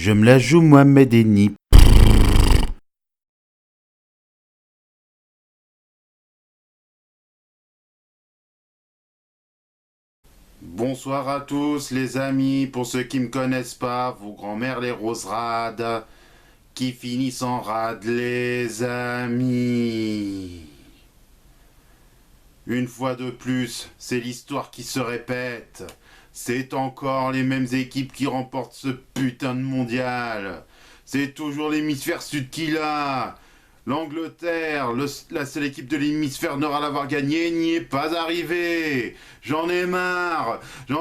Je me la joue Mohamed Eni. Bonsoir à tous les amis, pour ceux qui me connaissent pas, vos grands-mères les roses rades, qui finissent en rade les amis. Une fois de plus, c'est l'histoire qui se répète. C'est encore les mêmes équipes qui remportent ce putain de mondial. C'est toujours l'hémisphère sud qui l'a. L'Angleterre, la seule équipe de l'hémisphère nord à l'avoir gagné, n'y est pas arrivée. J'en ai marre de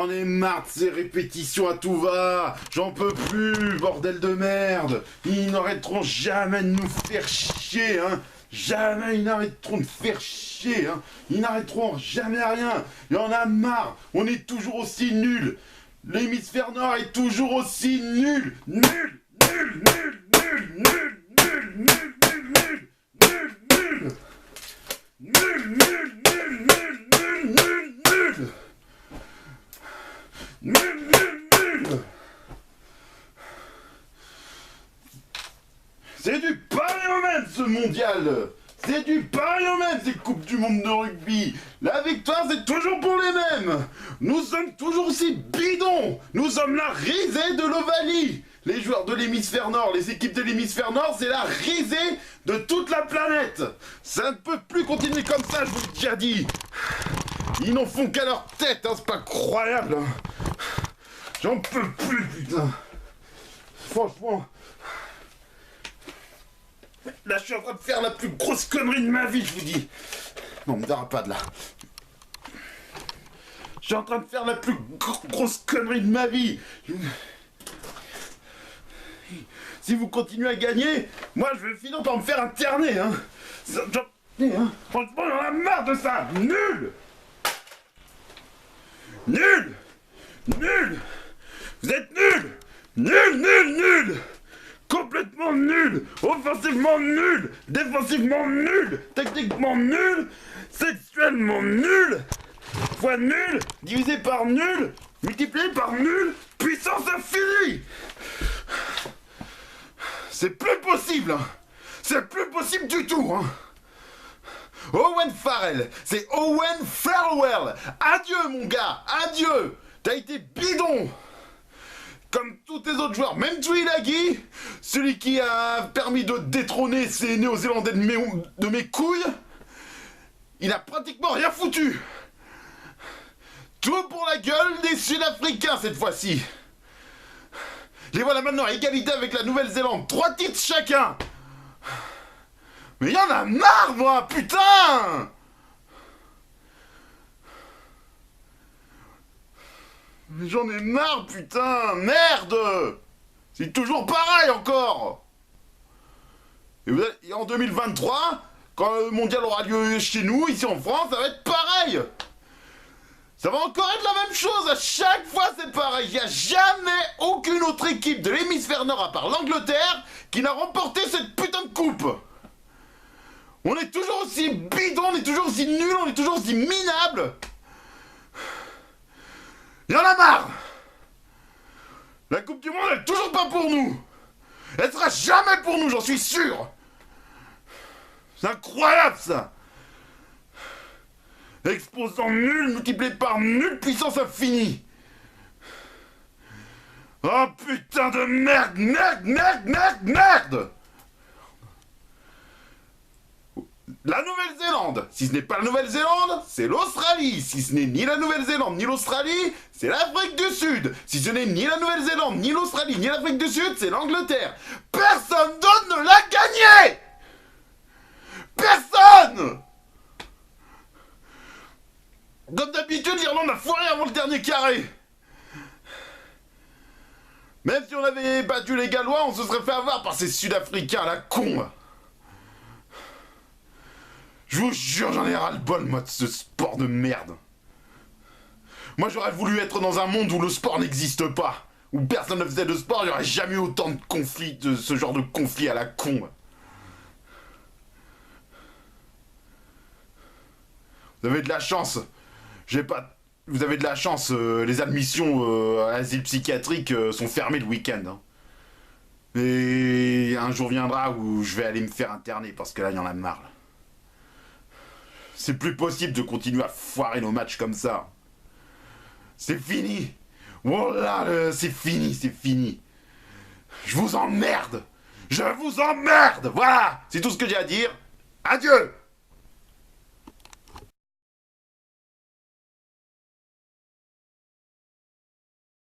ces répétitions à tout va. J'en peux plus, bordel de merde. Ils n'arrêteront jamais de nous faire chier, hein. Jamais ils n'arrêteront de faire chier, hein. Ils n'arrêteront jamais à rien. Il y en a marre. On est toujours aussi nuls. L'hémisphère nord est toujours aussi nul. Nul, nul, nul, nul, nul, nul, nul, nul, nul, nul, nul, nul, nul, nul, nul, nul, nul, nul, nul. C'est du pareil au même ce mondial. C'est du pareil au même ces coupes du monde de rugby. La victoire c'est toujours pour les mêmes. Nous sommes toujours aussi bidons. Nous sommes la risée de l'Ovalie. Les joueurs de l'hémisphère nord, les équipes de l'hémisphère nord, c'est la risée de toute la planète. Ça ne peut plus continuer comme ça, je vous l'ai déjà dit. Ils n'en font qu'à leur tête, hein, c'est pas croyable. J'en peux plus, putain. Franchement. Là, je suis en train de faire la plus grosse connerie de ma vie, je vous dis. Non, on me dira pas de là. Je suis en train de faire la plus grosse connerie de ma vie. Si vous continuez à gagner, moi je vais finir par me faire interner, hein. Franchement, j'en ai marre de ça. Nul. Nul. Nul. Vous êtes nuls. Nul, nul, nul. Complètement nul. Offensivement nul. Défensivement nul. Techniquement nul. Sexuellement nul. Fois nul. Divisé par nul. Multiplié par nul. Puissance infinie. C'est plus possible, hein. C'est plus possible du tout, hein. Owen Farrell, c'est Owen Farewell. Adieu, mon gars, adieu. T'as été bidon. Comme tous tes autres joueurs, même Tuilagi, celui qui a permis de détrôner ces Néo-Zélandais de mes couilles, il a pratiquement rien foutu. Tout pour la gueule des Sud-Africains cette fois-ci. Les voilà maintenant à égalité avec la Nouvelle-Zélande. 3 titres chacun. Mais y'en a marre, moi, putain. Mais j'en ai marre, putain. Merde. C'est toujours pareil encore. Et en 2023, quand le mondial aura lieu chez nous, ici en France, ça va être pareil. Ça va encore être la même chose, à chaque fois c'est pareil. Il n'y a jamais aucune autre équipe de l'hémisphère nord à part l'Angleterre qui n'a remporté cette putain de coupe. On est toujours aussi bidon, on est toujours aussi nul, on est toujours aussi minable. Il y en a marre. La coupe du monde elle est toujours pas pour nous. Elle sera jamais pour nous, j'en suis sûr. C'est incroyable ça. Exposant nul multiplié par nul puissance infinie. Oh putain de merde, merde, merde, merde, merde. La Nouvelle-Zélande, si ce n'est pas la Nouvelle-Zélande, c'est l'Australie. Si ce n'est ni la Nouvelle-Zélande ni l'Australie, c'est l'Afrique du Sud. Si ce n'est ni la Nouvelle-Zélande, ni l'Australie, ni l'Afrique du Sud, c'est l'Angleterre. Personne d'autre ne l'a gagné. Personne. Comme d'habitude, l'Irlande a foiré avant le dernier carré. Même si on avait battu les Gallois, on se serait fait avoir par ces Sud-Africains à la con. Je vous jure, j'en ai ras-le-bol, moi, de ce sport de merde. Moi, j'aurais voulu être dans un monde où le sport n'existe pas. Où personne ne faisait de sport, il n'y aurait jamais eu autant de conflits, de ce genre de conflits à la con. Vous avez de la chance. Vous avez de la chance, les admissions à l'asile psychiatrique sont fermées le week-end. Hein. Et un jour viendra où je vais aller me faire interner parce que là, il y en a marre. Là. C'est plus possible de continuer à foirer nos matchs comme ça. C'est fini. Voilà, c'est fini, c'est fini. Je vous emmerde. Je vous emmerde. Voilà, c'est tout ce que j'ai à dire. Adieu.